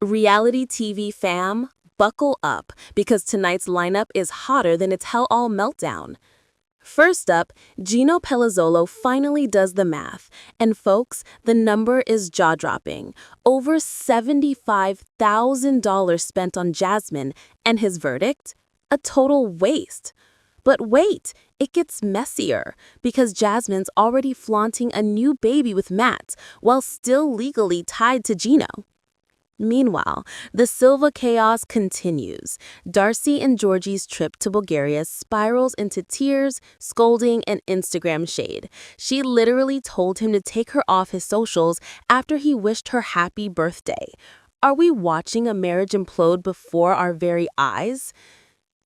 Reality TV fam, buckle up because tonight's lineup is hotter than its Hell-All meltdown. First up, Gino Palazzolo finally does the math. And folks, the number is jaw-dropping. Over $75,000 spent on Jasmine, and his verdict? A total waste. But wait, it gets messier because Jasmine's already flaunting a new baby with Matt while still legally tied to Gino. Meanwhile, the Silva chaos continues. Darcey and Georgi's trip to Bulgaria spirals into tears, scolding, and Instagram shade. She literally told him to take her off his socials after he wished her happy birthday. Are we watching a marriage implode before our very eyes?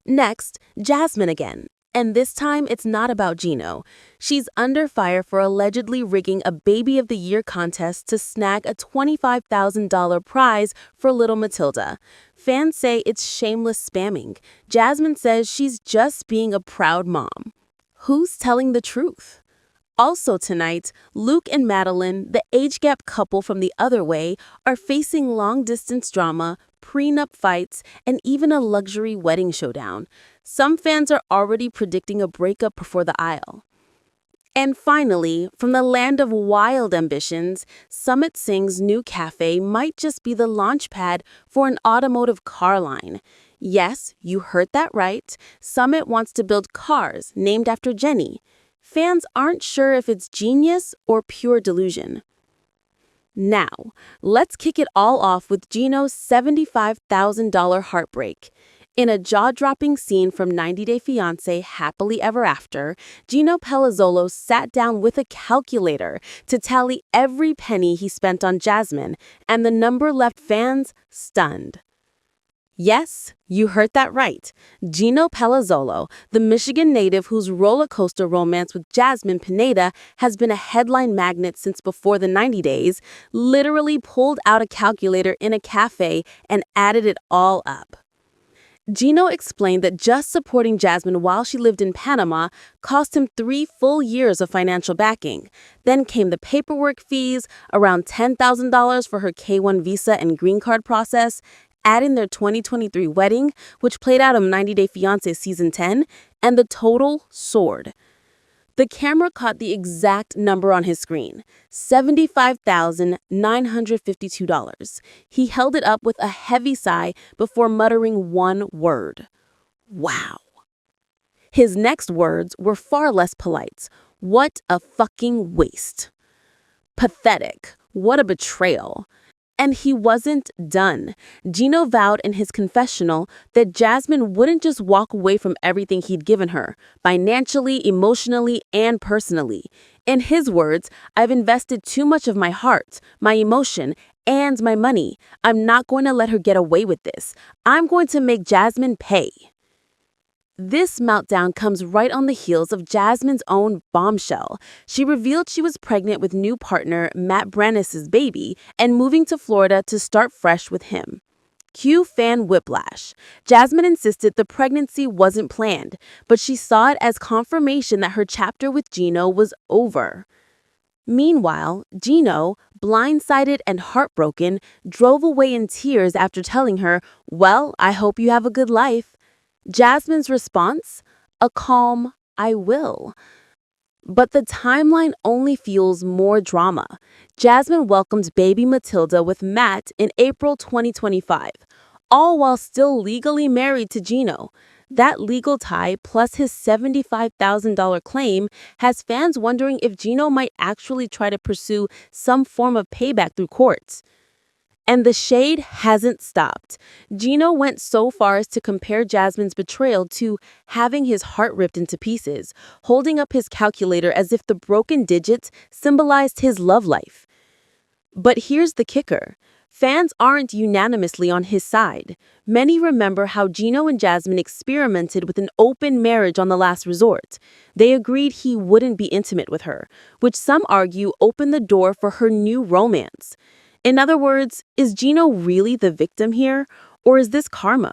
Next, Jasmine again. And this time, it's not about Gino. She's under fire for allegedly rigging a Baby of the Year contest to snag a $25,000 prize for little Matilda. Fans say it's shameless spamming. Jasmine says she's just being a proud mom. Who's telling the truth? Also tonight, Luke and Madelein, the age gap couple from The Other Way, are facing long-distance drama, prenup fights, and even a luxury wedding showdown. Some fans are already predicting a breakup before the aisle. And finally, from the land of wild ambitions, Sumit Singh's new café might just be the launchpad for an automotive car line. Yes, you heard that right. Sumit wants to build cars named after Jenny. Fans aren't sure if it's genius or pure delusion. Now, let's kick it all off with Gino's $75,000 heartbreak. In a jaw-dropping scene from 90 Day Fiancé Happily Ever After, Gino Palazzolo sat down with a calculator to tally every penny he spent on Jasmine, and the number left fans stunned. Yes, you heard that right. Gino Palazzolo, the Michigan native whose roller coaster romance with Jasmine Pineda has been a headline magnet since before the 90 days, literally pulled out a calculator in a cafe and added it all up. Gino explained that just supporting Jasmine while she lived in Panama cost him 3 full years of financial backing. Then came the paperwork fees, around $10,000 for her K-1 visa and green card process, add in their 2023 wedding, which played out on 90 Day Fiancé Season 10, and the total soared. The camera caught the exact number on his screen, $75,952. He held it up with a heavy sigh before muttering one word. Wow. His next words were far less polite. What a fucking waste. Pathetic. What a betrayal. And he wasn't done. Gino vowed in his confessional that Jasmine wouldn't just walk away from everything he'd given her, financially, emotionally, and personally. In his words, I've invested too much of my heart, my emotion, and my money. I'm not going to let her get away with this. I'm going to make Jasmine pay. This meltdown comes right on the heels of Jasmine's own bombshell. She revealed she was pregnant with new partner Matt Brannis' baby and moving to Florida to start fresh with him. Cue fan whiplash. Jasmine insisted the pregnancy wasn't planned, but she saw it as confirmation that her chapter with Gino was over. Meanwhile, Gino, blindsided and heartbroken, drove away in tears after telling her, "Well, I hope you have a good life." Jasmine's response? A calm, "I will." But the timeline only fuels more drama. Jasmine welcomed baby Matilda with Matt in April 2025, all while still legally married to Gino. That legal tie, plus his $75,000 claim, has fans wondering if Gino might actually try to pursue some form of payback through courts. And the shade hasn't stopped. Gino went so far as to compare Jasmine's betrayal to having his heart ripped into pieces, holding up his calculator as if the broken digits symbolized his love life. But here's the kicker. Fans aren't unanimously on his side. Many remember how Gino and Jasmine experimented with an open marriage on the last resort. They agreed he wouldn't be intimate with her, which some argue opened the door for her new romance. In other words, is Gino really the victim here, or is this karma?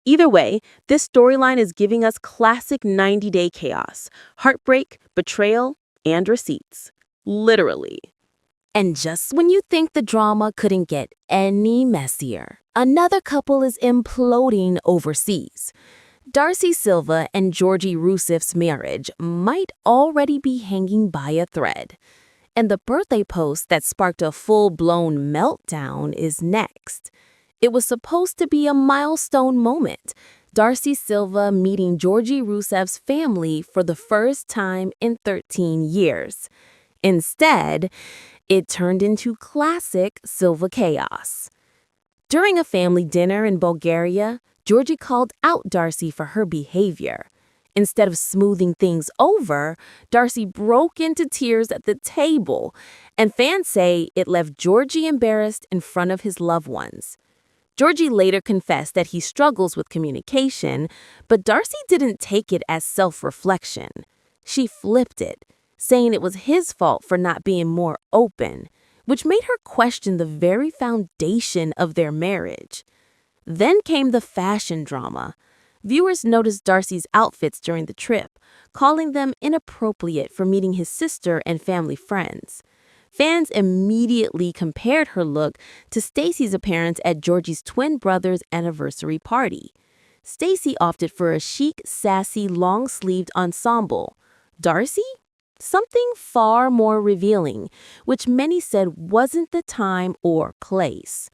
Either way, this storyline is giving us classic 90-day chaos, heartbreak, betrayal, and receipts. Literally. And just when you think the drama couldn't get any messier, another couple is imploding overseas. Darcey Silva and Georgi Rousseff's marriage might already be hanging by a thread. And the birthday post that sparked a full-blown meltdown is next. It was supposed to be a milestone moment, Darcey Silva meeting Georgi Rousseff's family for the first time in 13 years. Instead, it turned into classic Silva chaos. During a family dinner in Bulgaria, Georgi called out Darcey for her behavior. Instead of smoothing things over, Darcey broke into tears at the table, and fans say it left Georgi embarrassed in front of his loved ones. Georgi later confessed that he struggles with communication, but Darcey didn't take it as self-reflection. She flipped it, saying it was his fault for not being more open, which made her question the very foundation of their marriage. Then came the fashion drama. Viewers noticed Darcey's outfits during the trip, calling them inappropriate for meeting his sister and family friends. Fans immediately compared her look to Stacey's appearance at Georgi's twin brother's anniversary party. Stacey opted for a chic, sassy, long-sleeved ensemble. Darcey? Something far more revealing, which many said wasn't the time or place.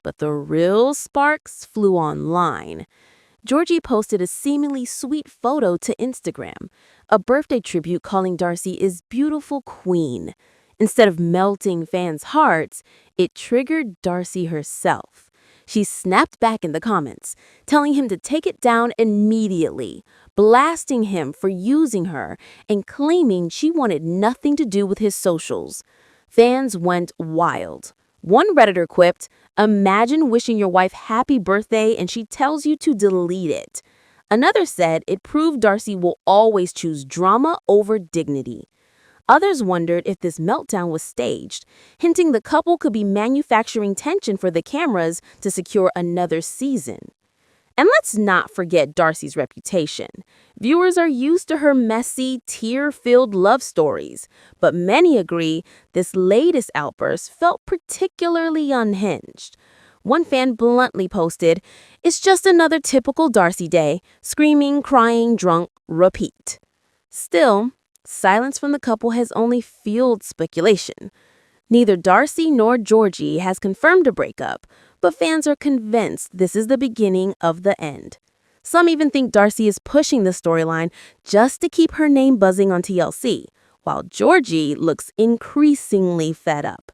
But the real sparks flew online. Georgi posted a seemingly sweet photo to Instagram, a birthday tribute calling Darcey his beautiful queen. Instead of melting fans' hearts, it triggered Darcey herself. She snapped back in the comments, telling him to take it down immediately, blasting him for using her and claiming she wanted nothing to do with his socials. Fans went wild. One Redditor quipped, "Imagine wishing your wife happy birthday and she tells you to delete it." Another said it proved Darcey will always choose drama over dignity. Others wondered if this meltdown was staged, hinting the couple could be manufacturing tension for the cameras to secure another season. And let's not forget Darcey's reputation. Viewers are used to her messy, tear-filled love stories, but many agree this latest outburst felt particularly unhinged. One fan bluntly posted, "It's just another typical Darcey day, screaming, crying, drunk, repeat." Still, silence from the couple has only fueled speculation. Neither Darcey nor Georgi has confirmed a breakup, but fans are convinced this is the beginning of the end. Some even think Darcey is pushing the storyline just to keep her name buzzing on TLC, while Georgi looks increasingly fed up.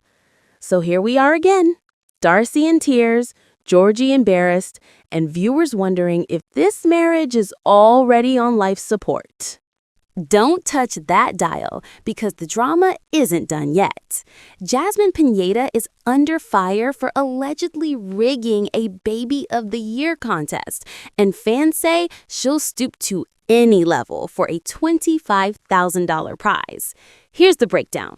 So here we are again, Darcey in tears, Georgi embarrassed, and viewers wondering if this marriage is already on life support. Don't touch that dial because the drama isn't done yet. Jasmine Pineda is under fire for allegedly rigging a Baby of the Year contest, and fans say she'll stoop to any level for a $25,000 prize. Here's the breakdown.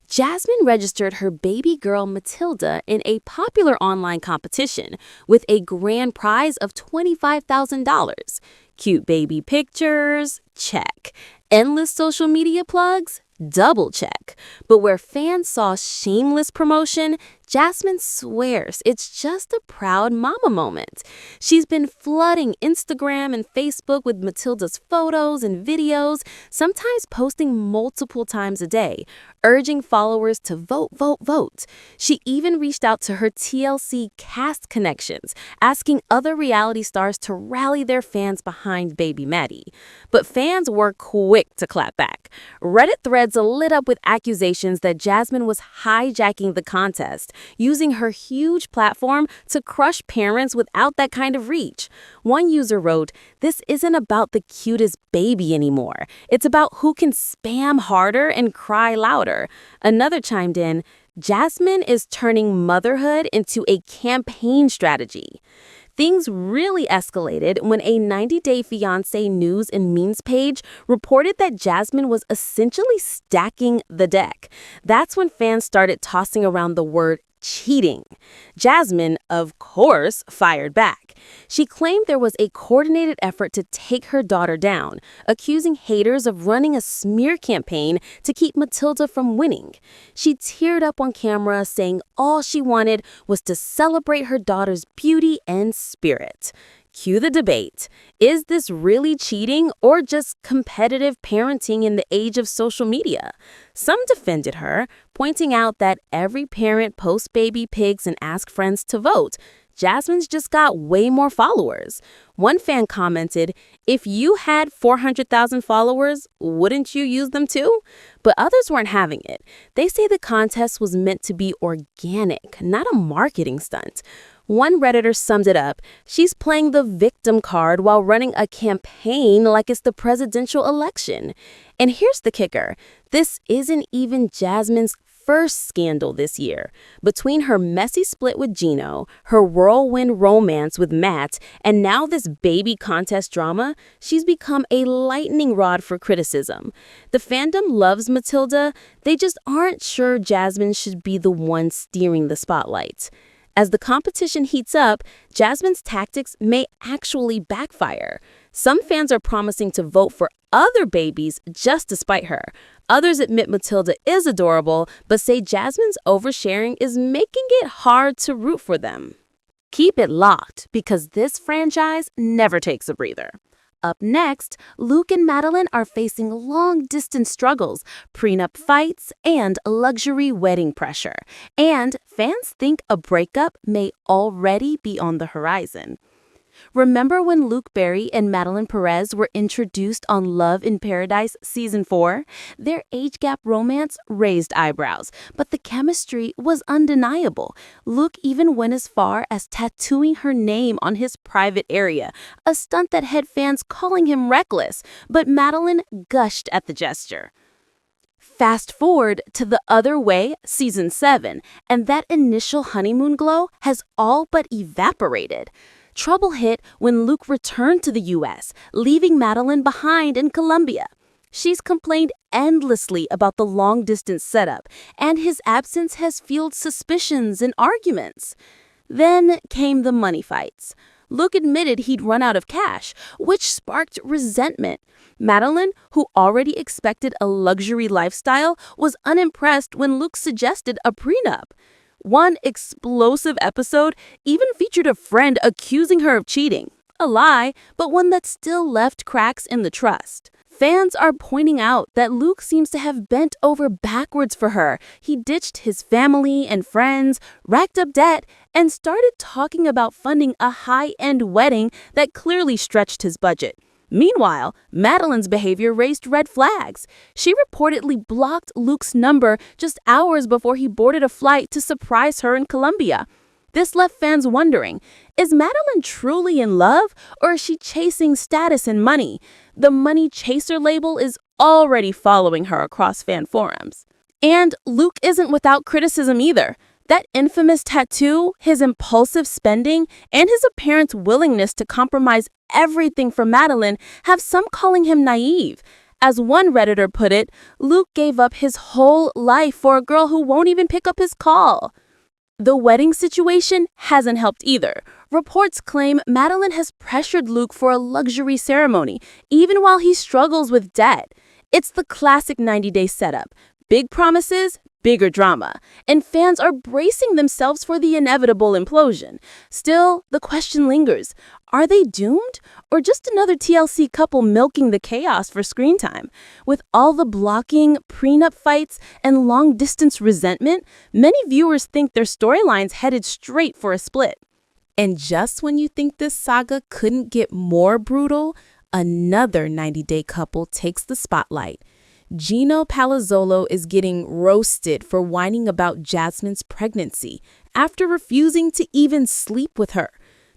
Jasmine registered her baby girl Matilda in a popular online competition with a grand prize of $25,000. Cute baby pictures? Check. Endless social media plugs? Double check. But where fans saw shameless promotion, Jasmine swears it's just a proud mama moment. She's been flooding Instagram and Facebook with Matilda's photos and videos, sometimes posting multiple times a day, urging followers to vote, vote, vote. She even reached out to her TLC cast connections, asking other reality stars to rally their fans behind baby Maddie. But fans were quick to clap back. Reddit threads lit up with accusations that Jasmine was hijacking the contest, using her huge platform to crush parents without that kind of reach. One user wrote, "This isn't about the cutest baby anymore. It's about who can spam harder and cry louder." Another chimed in, "Jasmine is turning motherhood into a campaign strategy." Things really escalated when a 90-Day Fiancé news and memes page reported that Jasmine was essentially stacking the deck. That's when fans started tossing around the word cheating. Jasmine, of course, fired back. She claimed there was a coordinated effort to take her daughter down, accusing haters of running a smear campaign to keep Matilda from winning. She teared up on camera, saying all she wanted was to celebrate her daughter's beauty and spirit. Cue the debate. Is this really cheating or just competitive parenting in the age of social media? Some defended her, pointing out that every parent posts baby pics and asks friends to vote. Jasmine's just got way more followers. One fan commented, "If you had 400,000 followers, wouldn't you use them too?" But others weren't having it. They say the contest was meant to be organic, not a marketing stunt. One Redditor summed it up: she's playing the victim card while running a campaign like it's the presidential election. And here's the kicker. This isn't even Jasmine's first scandal this year. Between her messy split with Gino, her whirlwind romance with Matt, and now this baby contest drama, she's become a lightning rod for criticism. The fandom loves Matilda. They just aren't sure Jasmine should be the one steering the spotlight. As the competition heats up, Jasmine's tactics may actually backfire. Some fans are promising to vote for other babies just to spite her. Others admit Matilda is adorable, but say Jasmine's oversharing is making it hard to root for them. Keep it locked, because this franchise never takes a breather. Up next, Luke and Madeleine are facing long-distance struggles, prenup fights, and luxury wedding pressure. And fans think a breakup may already be on the horizon. Remember when Luke Berry and Madeleine Perez were introduced on Love in Paradise Season 4? Their age gap romance raised eyebrows, but the chemistry was undeniable. Luke even went as far as tattooing her name on his private area, a stunt that had fans calling him reckless, but Madeleine gushed at the gesture. Fast forward to The Other Way, Season 7, and that initial honeymoon glow has all but evaporated. Trouble hit when Luke returned to the U.S., leaving Madeleine behind in Colombia. She's complained endlessly about the long-distance setup, and his absence has fueled suspicions and arguments. Then came the money fights. Luke admitted he'd run out of cash, which sparked resentment. Madeleine, who already expected a luxury lifestyle, was unimpressed when Luke suggested a prenup. One explosive episode even featured a friend accusing her of cheating. A lie, but one that still left cracks in the trust. Fans are pointing out that Luke seems to have bent over backwards for her. He ditched his family and friends, racked up debt, and started talking about funding a high-end wedding that clearly stretched his budget. Meanwhile, Madeleine's behavior raised red flags. She reportedly blocked Luke's number just hours before he boarded a flight to surprise her in Colombia. This left fans wondering, is Madeleine truly in love, or is she chasing status and money? The money chaser label is already following her across fan forums. And Luke isn't without criticism either. That infamous tattoo, his impulsive spending, and his apparent willingness to compromise everything for Madeleine have some calling him naive. As one Redditor put it, Luke gave up his whole life for a girl who won't even pick up his call. The wedding situation hasn't helped either. Reports claim Madeleine has pressured Luke for a luxury ceremony, even while he struggles with debt. It's the classic 90-day setup. Big promises, bigger drama, and fans are bracing themselves for the inevitable implosion. Still, the question lingers. Are they doomed, or just another TLC couple milking the chaos for screen time? With all the blocking, prenup fights, and long-distance resentment, many viewers think their storyline's headed straight for a split. And just when you think this saga couldn't get more brutal, another 90-day couple takes the spotlight. Gino Palazzolo is getting roasted for whining about Jasmine's pregnancy after refusing to even sleep with her.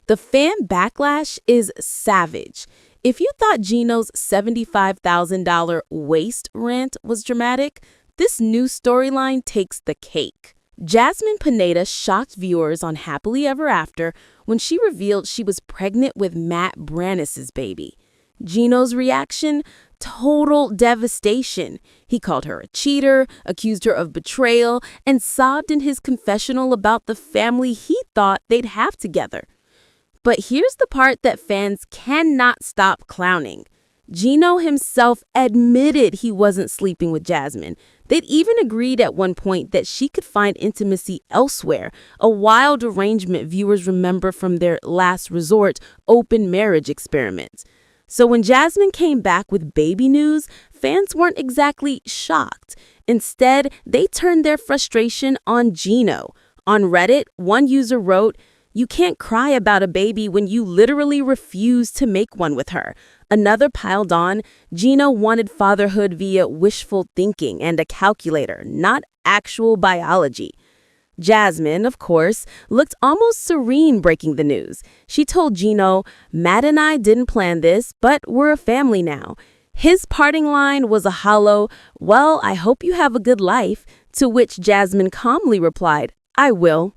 The fan backlash is savage. If you thought Gino's $75,000 waist rant was dramatic, this new storyline takes the cake. Jasmine Pineda shocked viewers on Happily Ever After when she revealed she was pregnant with Matt Brannis's baby. Gino's reaction? total devastation. He called her a cheater, accused her of betrayal, and sobbed in his confessional about the family he thought they'd have together. But here's the part that fans cannot stop clowning. Gino himself admitted he wasn't sleeping with Jasmine. They'd even agreed at one point that she could find intimacy elsewhere, a wild arrangement viewers remember from their Last Resort open marriage experiment. So when Jasmine came back with baby news, fans weren't exactly shocked. Instead, they turned their frustration on Gino. On Reddit, one user wrote, "You can't cry about a baby when you literally refuse to make one with her." Another piled on, "Gino wanted fatherhood via wishful thinking and a calculator, not actual biology." Jasmine, of course, looked almost serene breaking the news. She told Gino, "Matt and I didn't plan this, but we're a family now." His parting line was a hollow, "Well, I hope you have a good life," to which Jasmine calmly replied, "I will."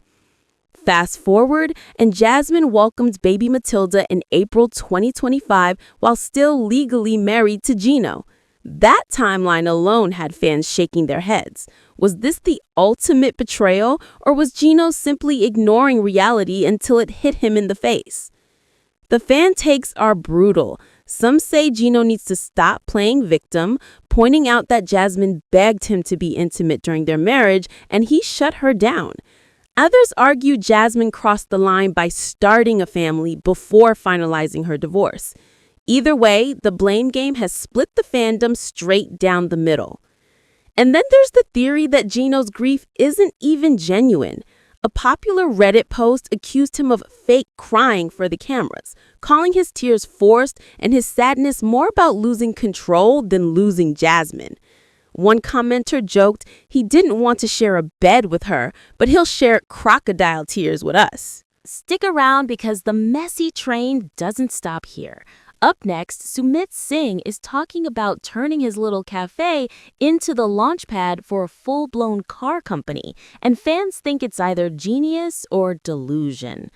Fast forward, and Jasmine welcomed baby Matilda in April 2025 while still legally married to Gino. That timeline alone had fans shaking their heads. Was this the ultimate betrayal, or was Gino simply ignoring reality until it hit him in the face? The fan takes are brutal. Some say Gino needs to stop playing victim, pointing out that Jasmine begged him to be intimate during their marriage and he shut her down. Others argue Jasmine crossed the line by starting a family before finalizing her divorce. Either way, the blame game has split the fandom straight down the middle. And then there's the theory that Gino's grief isn't even genuine. A popular Reddit post accused him of fake crying for the cameras, calling his tears forced and his sadness more about losing control than losing Jasmine. One commenter joked he didn't want to share a bed with her, but he'll share crocodile tears with us. Stick around because the messy train doesn't stop here. Up next, Sumit Singh is talking about turning his little café into the launchpad for a full-blown car company, and fans think it's either genius or delusion.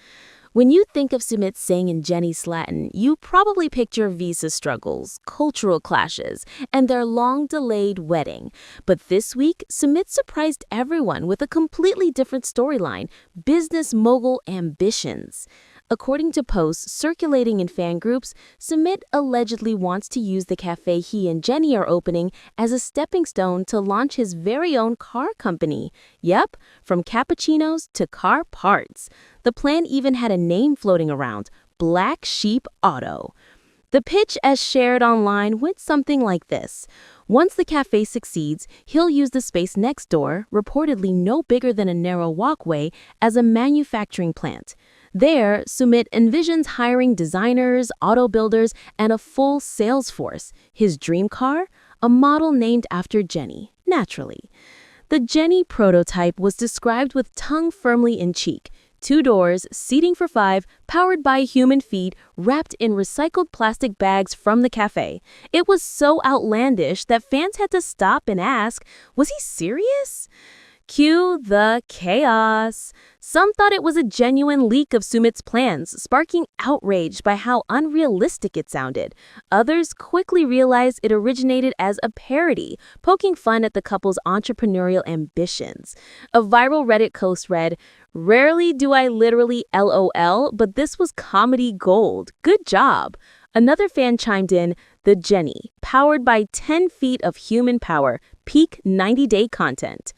When you think of Sumit Singh and Jenny Slatin, you probably picture visa struggles, cultural clashes, and their long-delayed wedding. But this week, Sumit surprised everyone with a completely different storyline: business mogul ambitions. According to posts circulating in fan groups, Sumit allegedly wants to use the cafe he and Jenny are opening as a stepping stone to launch his very own car company. Yep, from cappuccinos to car parts. The plan even had a name floating around: Black Sheep Auto. The pitch, as shared online, went something like this. Once the cafe succeeds, he'll use the space next door, reportedly no bigger than a narrow walkway, as a manufacturing plant. There, Sumit envisions hiring designers, auto builders, and a full sales force. His dream car? A model named after Jenny, naturally. The Jenny prototype was described with tongue firmly in cheek. 2 doors, seating for 5, powered by human feet, wrapped in recycled plastic bags from the cafe. It was so outlandish that fans had to stop and ask, was he serious? Cue the chaos. Some thought it was a genuine leak of Sumit's plans, sparking outrage by how unrealistic it sounded. Others quickly realized it originated as a parody, poking fun at the couple's entrepreneurial ambitions. A viral Reddit post read, "Rarely do I literally LOL, but this was comedy gold. Good job." Another fan chimed in, "The Jenny, powered by 10 feet of human power, peak 90-day content."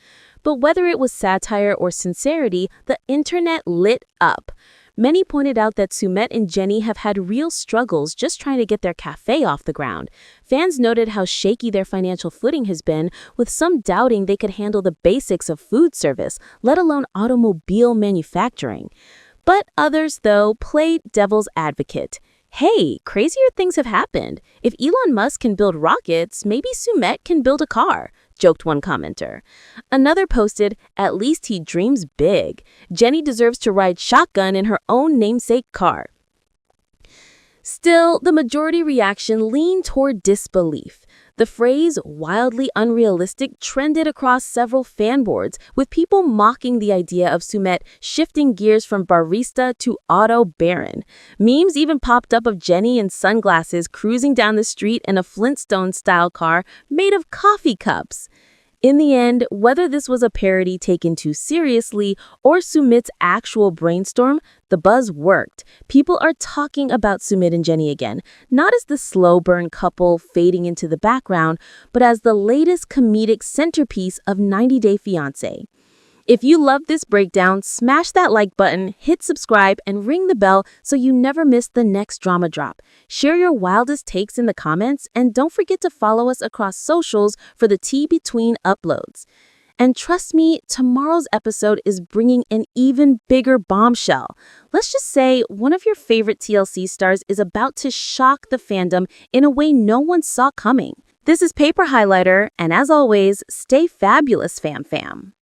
But whether it was satire or sincerity, the internet lit up. Many pointed out that Sumit and Jenny have had real struggles just trying to get their cafe off the ground. Fans noted how shaky their financial footing has been, with some doubting they could handle the basics of food service, let alone automobile manufacturing. But others, though, played devil's advocate. Hey, crazier things have happened. If Elon Musk can build rockets, maybe Sumit can build a car, joked one commenter. Another posted, "At least he dreams big. Jenny deserves to ride shotgun in her own namesake car." Still, the majority reaction leaned toward disbelief. The phrase wildly unrealistic trended across several fan boards, with people mocking the idea of Sumit shifting gears from barista to auto baron. Memes even popped up of Jenny in sunglasses cruising down the street in a Flintstone-style car made of coffee cups. In the end, whether this was a parody taken too seriously or Sumit's actual brainstorm, the buzz worked. People are talking about Sumit and Jenny again, not as the slow burn couple fading into the background, but as the latest comedic centerpiece of 90 Day Fiancé. If you love this breakdown, smash that like button, hit subscribe, and ring the bell so you never miss the next drama drop. Share your wildest takes in the comments, and don't forget to follow us across socials for the tea between uploads. And trust me, tomorrow's episode is bringing an even bigger bombshell. Let's just say one of your favorite TLC stars is about to shock the fandom in a way no one saw coming. This is Paper Highlighter, and as always, stay fabulous, fam.